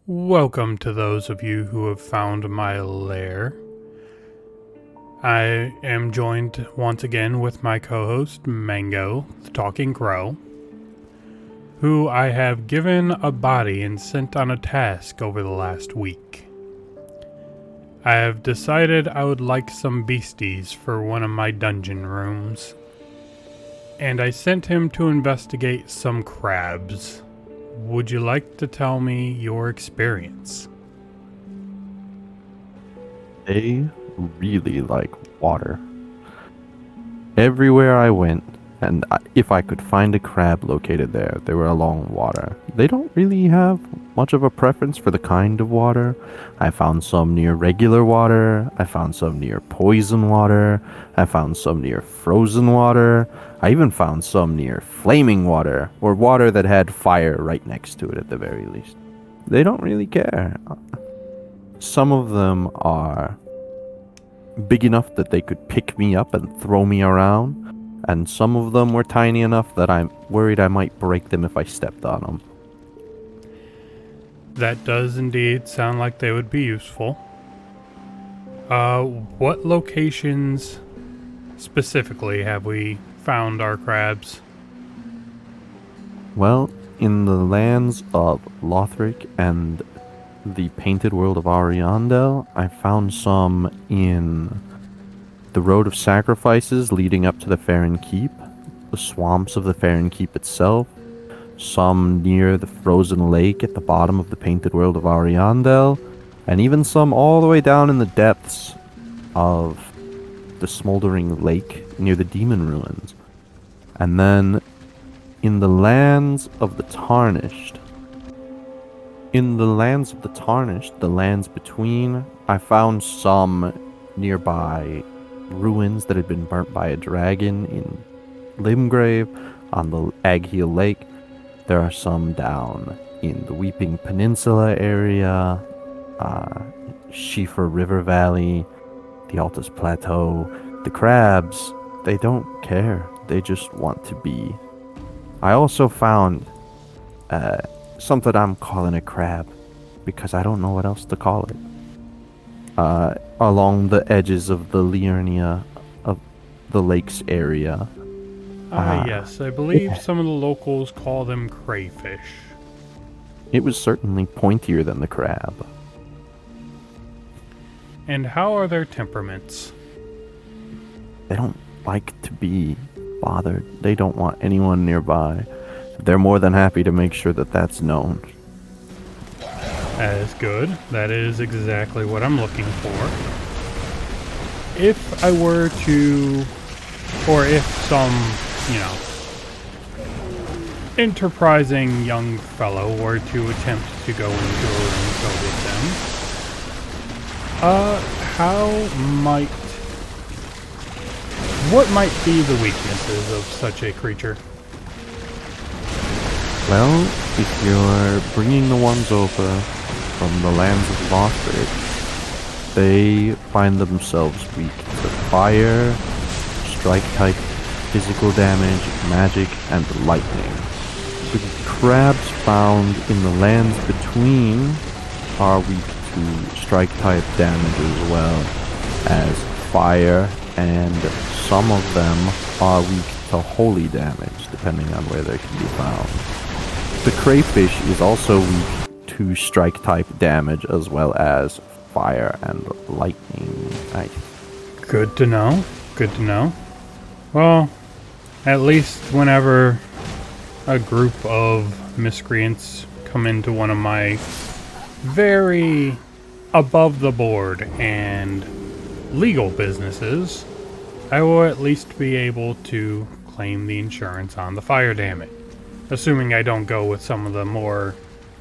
Welcome to those of you who have found my lair. I am joined once again with my co-host, Mango, the Talking Crow, who I have given a body and sent on a task over the last week. I have decided I would like some beasties for one of my dungeon rooms, and I sent him to investigate some crabs. Would you like to tell me your experience? They really like water. Everywhere I went, and if I could find a crab located there, they were along water. They don't really have much of a preference for the kind of water. I found some near regular water. I found some near poison water. I found some near frozen water. I even found some near flaming water, or water that had fire right next to it at the very least. They don't really care. Some of them are big enough that they could pick me up and throw me around, and some of them were tiny enough that I'm worried I might break them if I stepped on them. That does indeed sound like they would be useful. What locations specifically have we found our crabs? Well, in the lands of Lothric and the Painted World of Ariandel, I found some in the Road of Sacrifices leading up to the Faron Keep, the swamps of the Faron Keep itself, some near the frozen lake at the bottom of the Painted World of Ariandel, and even some all the way down in the depths of the smoldering lake near the Demon Ruins. And then in the lands of the Tarnished, the lands between, I found some nearby ruins that had been burnt by a dragon in Limgrave on the Agheel Lake. There are some down in the Weeping Peninsula area, Schiefer River Valley, the Altus Plateau. The crabs, they don't care. They just want to be. I also found something I'm calling a crab because I don't know what else to call it. Along the edges of the Liurnia of the lakes area. Yes, I believe some of the locals call them crayfish. It was certainly pointier than the crab. And how are their temperaments? They don't like to be bothered. They don't want anyone nearby. They're more than happy to make sure that that's known. That is good. That is exactly what I'm looking for. If I were to, or if some, enterprising young fellow were to attempt to go into a room filled with them, what might be the weaknesses of such a creature? Well, if you're bringing the ones over from the lands of Lothric, they find themselves weak to fire, strike-type physical damage, magic, and lightning. The crabs found in the lands between are weak to strike-type damage as well as fire, and some of them are weak to holy damage, depending on where they can be found. The crayfish is also weak to strike-type damage as well as fire and lightning. Good to know. Good to know. Well, at least whenever a group of miscreants come into one of my very above-the-board and legal businesses, I will at least be able to claim the insurance on the fire damage. Assuming I don't go with some of the more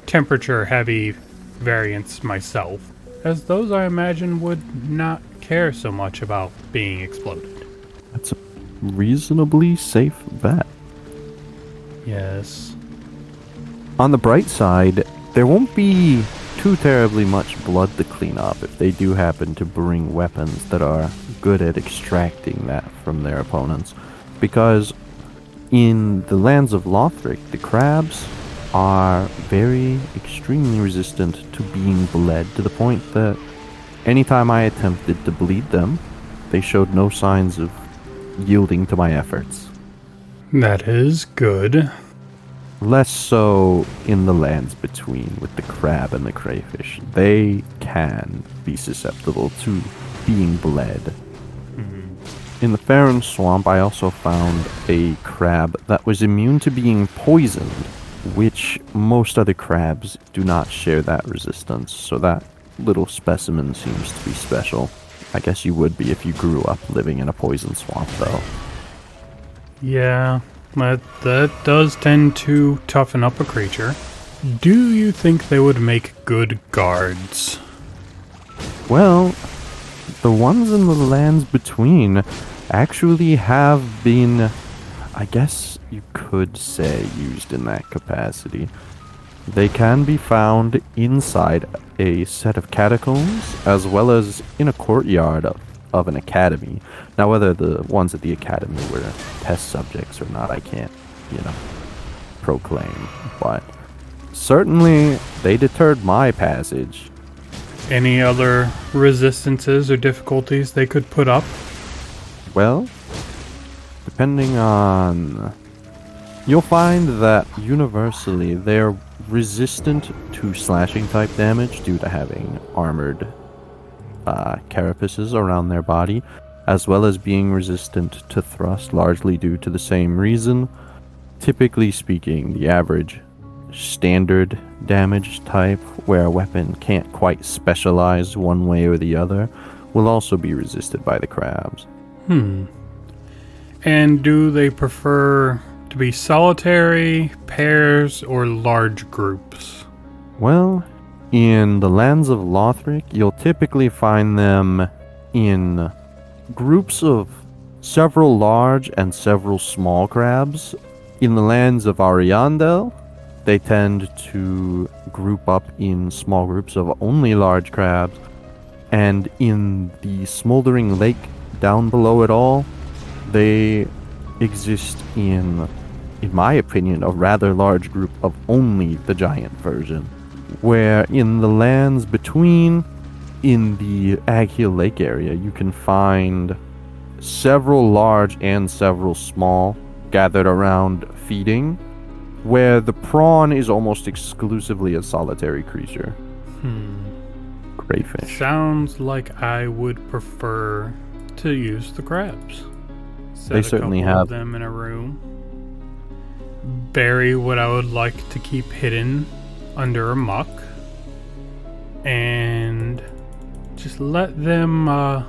temperature-heavy variants myself, as those I imagine would not care so much about being exploded. That's a reasonably safe bet. Yes. On the bright side, there won't be too terribly much blood to clean up if they do happen to bring weapons that are good at extracting that from their opponents. Because in the lands of Lothric, the crabs, are very extremely resistant to being bled, to the point that anytime I attempted to bleed them, they showed no signs of yielding to my efforts. That is good. Less so in the lands between with the crab and the crayfish. They can be susceptible to being bled. In the Farron Swamp, I also found a crab that was immune to being poisoned, which most other crabs do not share that resistance, so that little specimen seems to be special. I guess you would be if you grew up living in a poison swamp, though. Yeah, that does tend to toughen up a creature. Do you think they would make good guards? Well, the ones in the lands between actually have been, I guess you could say, used in that capacity. They can be found inside a set of catacombs, as well as in a courtyard of an academy. Now, whether the ones at the academy were test subjects or not, I can't, proclaim. But certainly, they deterred my passage. Any other resistances or difficulties they could put up? Well, depending on... You'll find that universally they're resistant to slashing type damage due to having armored carapaces around their body, as well as being resistant to thrust largely due to the same reason. Typically speaking, the average standard damage type, where a weapon can't quite specialize one way or the other, will also be resisted by the crabs. And do they prefer to be solitary, pairs, or large groups? Well, in the lands of Lothric, you'll typically find them in groups of several large and several small crabs. In the lands of Ariandel, they tend to group up in small groups of only large crabs. And in the Smoldering Lake down below it all, they exist in my opinion, a rather large group of only the giant version. Where in the lands between, in the Agheel Lake area, you can find several large and several small gathered around feeding, where the prawn is almost exclusively a solitary creature. Crayfish. Sounds like I would prefer to use the crabs. Set They certainly a couple have of them in a room. Bury what I would like to keep hidden under a muck. And just let them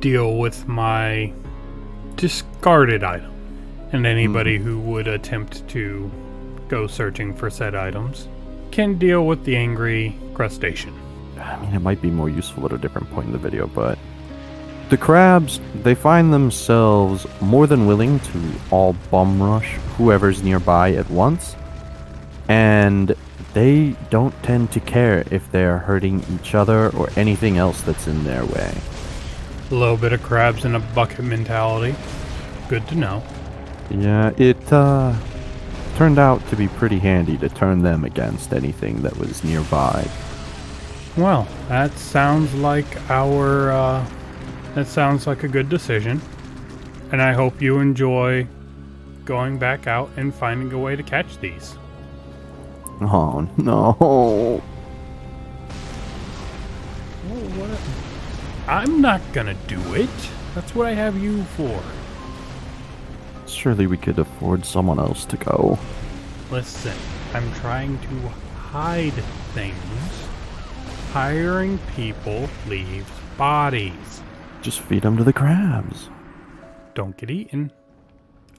deal with my discarded item. And anybody who would attempt to go searching for said items can deal with the angry crustacean. I mean, it might be more useful at a different point in the video, but the crabs, they find themselves more than willing to all bum rush whoever's nearby at once, and they don't tend to care if they're hurting each other or anything else that's in their way. A little bit of crabs in a bucket mentality. Good to know. Yeah, it turned out to be pretty handy to turn them against anything that was nearby. Well, that sounds like that sounds like a good decision. And I hope you enjoy going back out and finding a way to catch these. Oh, no. What? I'm not gonna do it. That's what I have you for. Surely we could afford someone else to go. Listen, I'm trying to hide things. Hiring people leaves bodies. Just feed them to the crabs. Don't get eaten.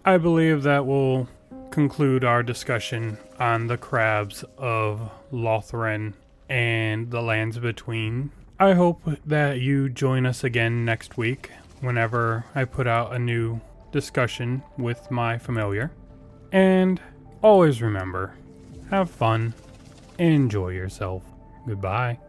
I believe that will conclude our discussion on the crabs of Lothran and the lands between. I hope that you join us again next week whenever I put out a new discussion with my familiar. And always remember, have fun and enjoy yourself. Goodbye.